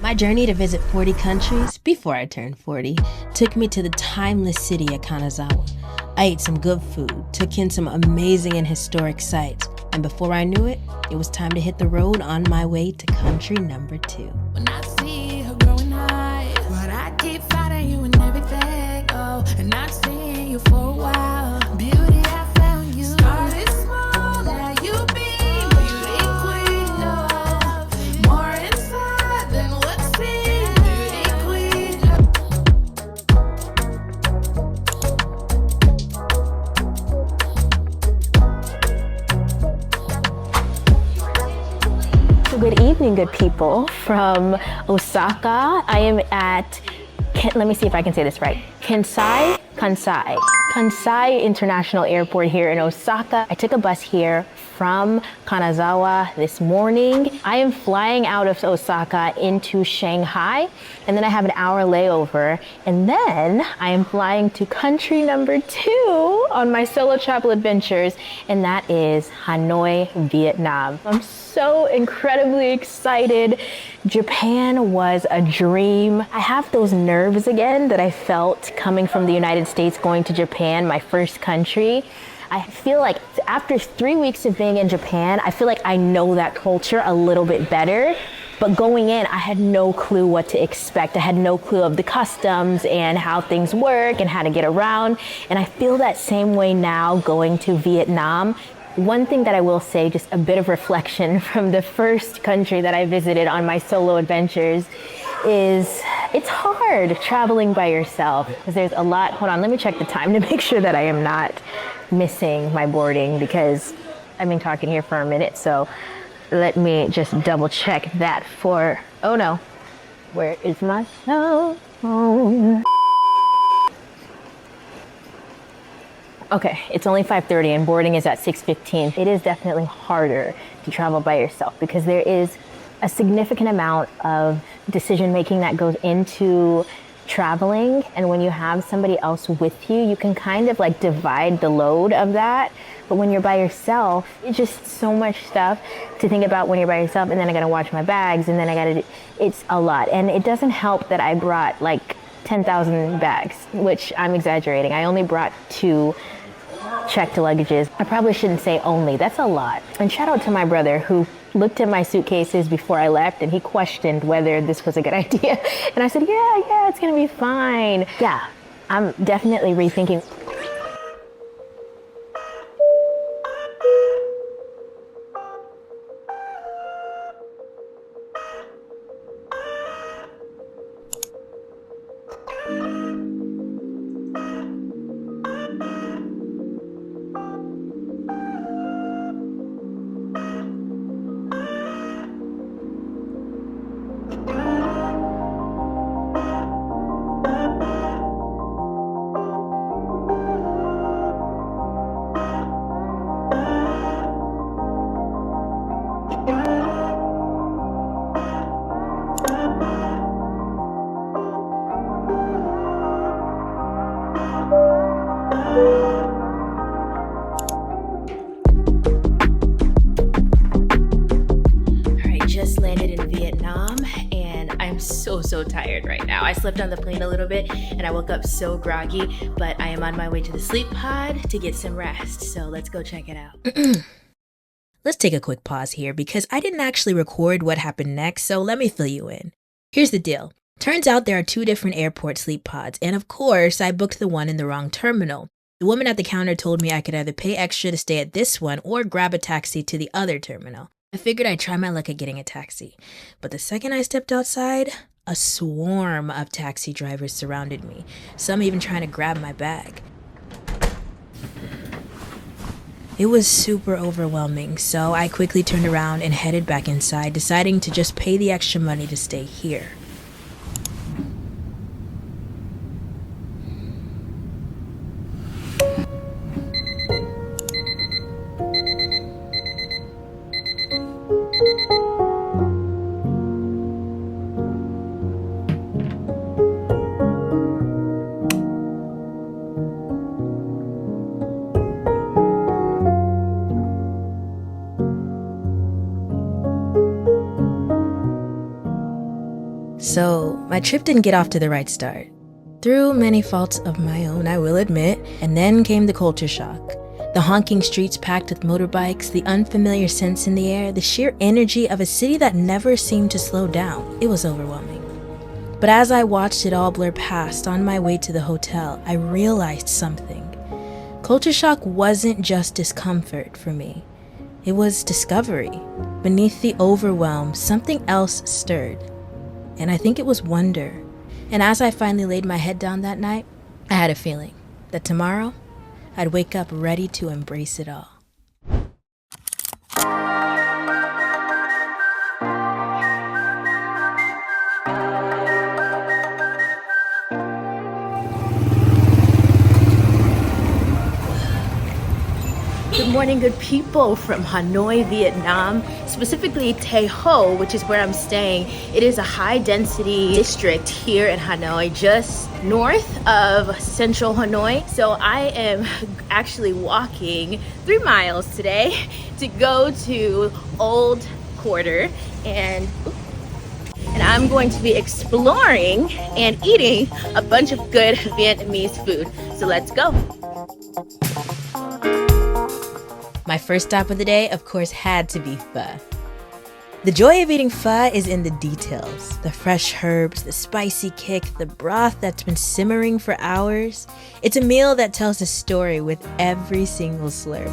My journey to visit 40 countries before I turned 40 took me to the timeless city of Kanazawa. I ate some good food, took in some amazing and historic sights, and before I knew it, it was time to hit the road on my way to country number 2. When I see her growing high, but I keep fighting you and everything. Oh, and I've seen you for a while. Beauty, I found you. Started small, now you be beauty queen. Love more inside than what's seen. Beauty queen. Good evening, good people. From Osaka, I am at, let me see if I can say this right, Kansai International Airport here in Osaka. I took a bus here from Kanazawa this morning. I am flying out of Osaka into Shanghai, and then I have an hour layover, and then I am flying to country number 2 on my solo travel adventures, and that is Hanoi, Vietnam. I'm so incredibly excited. Japan was a dream. I have those nerves again that I felt coming from the United States going to Japan, my first country. I feel like after 3 weeks of being in Japan, I feel like I know that culture a little bit better. But going in, I had no clue what to expect. I had no clue of the customs and how things work and how to get around. And I feel that same way now going to Vietnam. One thing that I will say, just a bit of reflection from the first country that I visited on my solo adventures, is it's hard traveling by yourself because there's a lot. Hold on, let me check the time to make sure that I am not missing my boarding because I've been talking here for a minute. So let me just double check that for, oh no, where is my cell phone? Okay, it's only 5:30 and boarding is at 6:15. It is definitely harder to travel by yourself because there is a significant amount of decision making that goes into traveling. And when you have somebody else with you, you can kind of like divide the load of that. But when you're by yourself, it's just so much stuff to think about when you're by yourself. And then I gotta watch my bags and then it's a lot. And it doesn't help that I brought like 10,000 bags, which I'm exaggerating. I only brought 2 checked luggages. I probably shouldn't say only, that's a lot. And shout out to my brother who looked at my suitcases before I left and he questioned whether this was a good idea. And I said, yeah, it's gonna be fine. Yeah, I'm definitely rethinking. So tired right now. I slept on the plane a little bit and I woke up so groggy, but I am on my way to the sleep pod to get some rest. So let's go check it out. Let's take a quick pause here because I didn't actually record what happened next, so let me fill you in. Here's the deal. Turns out there are 2 different airport sleep pods, and of course, I booked the one in the wrong terminal. The woman at the counter told me I could either pay extra to stay at this one or grab a taxi to the other terminal. I figured I'd try my luck at getting a taxi, but the second I stepped outside, a swarm of taxi drivers surrounded me, some even trying to grab my bag. It was super overwhelming, so I quickly turned around and headed back inside, deciding to just pay the extra money to stay here. So my trip didn't get off to the right start. Through many faults of my own, I will admit, and then came the culture shock. The honking streets packed with motorbikes, the unfamiliar scents in the air, the sheer energy of a city that never seemed to slow down. It was overwhelming. But as I watched it all blur past on my way to the hotel, I realized something. Culture shock wasn't just discomfort for me. It was discovery. Beneath the overwhelm, something else stirred. And I think it was wonder. And as I finally laid my head down that night, I had a feeling that tomorrow I'd wake up ready to embrace it all. Good morning, good people from Hanoi, Vietnam, specifically Tay Ho, which is where I'm staying. It is a high-density district here in Hanoi, just north of central Hanoi. So I am actually walking 3 miles today to go to Old Quarter, and I'm going to be exploring and eating a bunch of good Vietnamese food. So let's go. My first stop of the day, of course, had to be pho. The joy of eating pho is in the details. The fresh herbs, the spicy kick, the broth that's been simmering for hours. It's a meal that tells a story with every single slurp.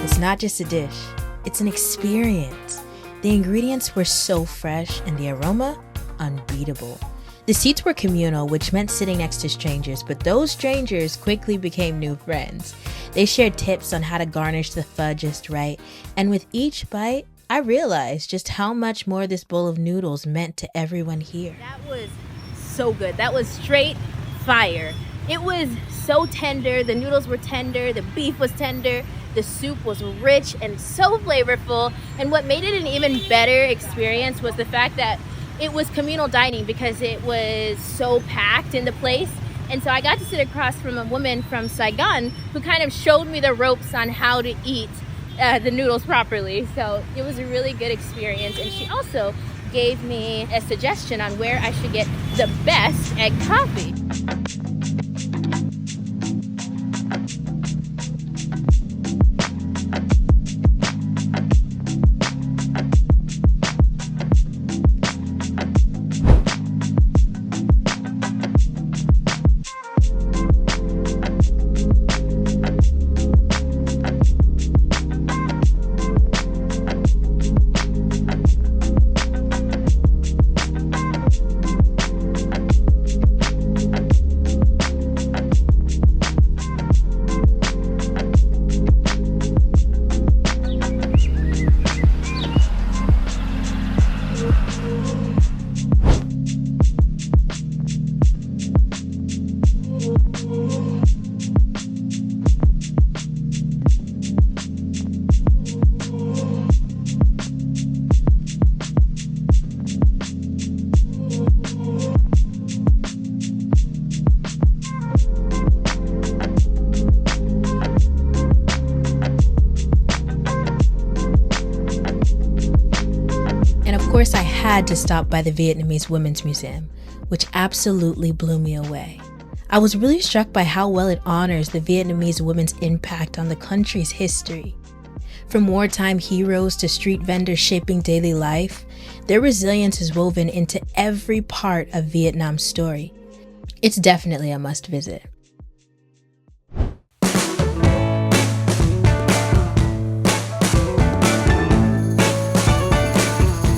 It's not just a dish, it's an experience. The ingredients were so fresh and the aroma, unbeatable. The seats were communal, which meant sitting next to strangers, but those strangers quickly became new friends. They shared tips on how to garnish the pho just right, and with each bite, I realized just how much more this bowl of noodles meant to everyone here. That was so good. That was straight fire. It was so tender. The noodles were tender. The beef was tender. The soup was rich and so flavorful. And what made it an even better experience was the fact that it was communal dining because it was so packed in the place. And so I got to sit across from a woman from Saigon who kind of showed me the ropes on how to eat the noodles properly. So it was a really good experience. And she also gave me a suggestion on where I should get the best egg coffee. Of course, I had to stop by the Vietnamese Women's Museum, which absolutely blew me away. I was really struck by how well it honors the Vietnamese women's impact on the country's history. From wartime heroes to street vendors shaping daily life, their resilience is woven into every part of Vietnam's story. It's definitely a must visit.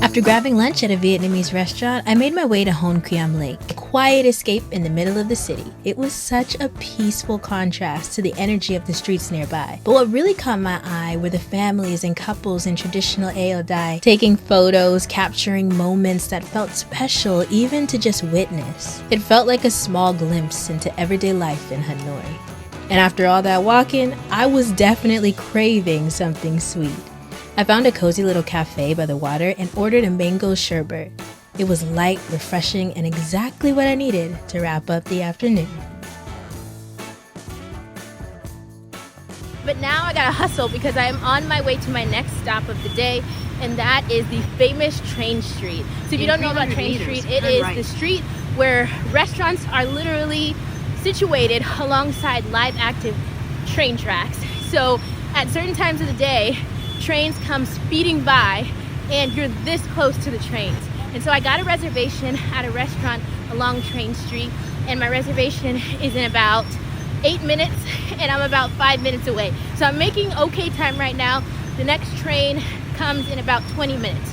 After grabbing lunch at a Vietnamese restaurant, I made my way to Hon Quam Lake, a quiet escape in the middle of the city. It was such a peaceful contrast to the energy of the streets nearby. But what really caught my eye were the families and couples in traditional ao dai, taking photos, capturing moments that felt special even to just witness. It felt like a small glimpse into everyday life in Hanoi. And after all that walking, I was definitely craving something sweet. I found a cozy little cafe by the water and ordered a mango sherbet. It was light, refreshing, and exactly what I needed to wrap up the afternoon. But now I gotta hustle because I am on my way to my next stop of the day. and that is the famous Train Street. So if you don't know about Train Street, it is the street where restaurants are literally situated alongside live active train tracks. So at certain times of the day, trains come speeding by and you're this close to the trains. And so I got a reservation at a restaurant along Train Street, and my reservation is in about 8 minutes, and I'm about 5 minutes away. So I'm making okay time right now. The next train comes in about 20 minutes.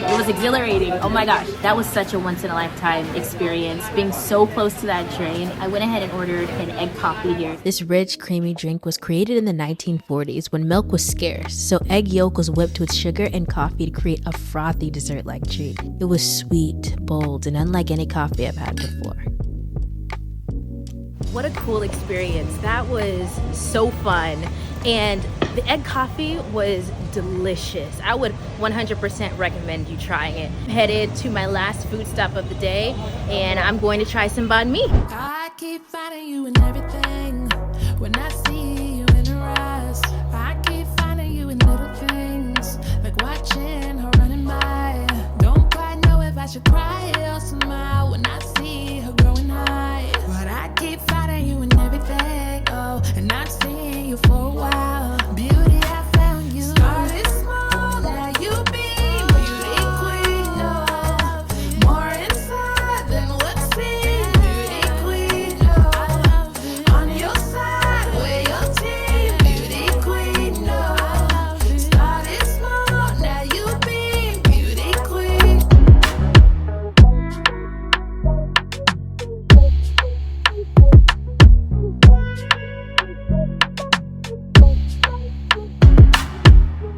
It was exhilarating. Oh my gosh, that was such a once-in-a-lifetime experience. Being so close to that train, I went ahead and ordered an egg coffee here. This rich, creamy drink was created in the 1940s when milk was scarce, so egg yolk was whipped with sugar and coffee to create a frothy dessert-like treat. It was sweet, bold, and unlike any coffee I've had before. What a cool experience. That was so fun. And the egg coffee was delicious. I would 100% recommend you trying it. I'm headed to my last food stop of the day, and I'm going to try some banh mi. I keep finding you in everything. When I see you in her eyes, I keep finding you in little things, like watching her running by. Don't quite know if I should cry or smile when I see her growing high. But I keep finding you in everything, oh, and I've seen you for a while. Beauty, I found you. Started small, now you be beauty queen, oh. More inside than what's seen. Beauty queen, oh. On your side, with your team. Beauty queen, oh. Started small, now you be beauty queen.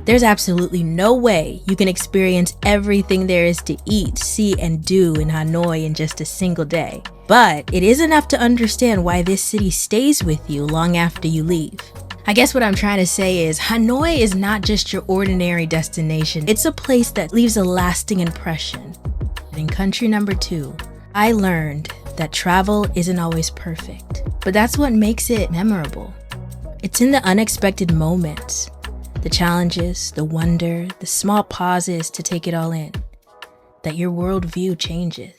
There's absolutely no way you can experience everything there is to eat, see, and do in Hanoi in just a single day. But it is enough to understand why this city stays with you long after you leave. I guess what I'm trying to say is Hanoi is not just your ordinary destination. It's a place that leaves a lasting impression. In country number 2, I learned that travel isn't always perfect, but that's what makes it memorable. It's in the unexpected moments, the challenges, the wonder, the small pauses to take it all in, that your worldview changes.